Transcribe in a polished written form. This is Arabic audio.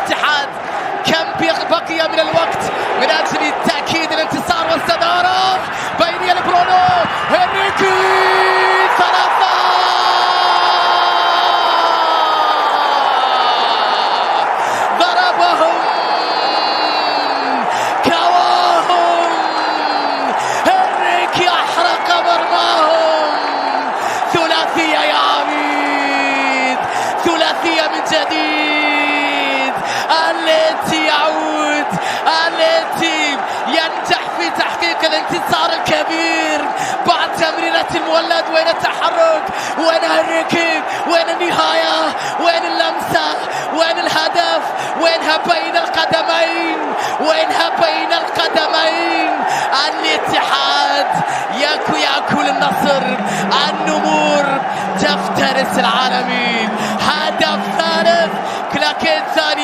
الاتحاد. كم بقي من الوقت من أجل تأكيد الانتصار والصدارة؟ بينية لبرونو هنريكي، ثلاثة ضربهم كواهم، هنريكي أحرق مرماهم. ثلاثية يا عميد، ثلاثية من جديد. التي يعود، التي ينجح في تحقيق الانتصار الكبير بعد تمريرة المولد. وين التحرك؟ وين هنريكي؟ وين النهاية؟ وين اللمسة؟ وين الهدف؟ وينها بين القدمين؟ وينها بين القدمين؟ الاتحاد يأكل النصر، النمور تفترس العالمين. هدف ثالث، كلاكيت ثاني.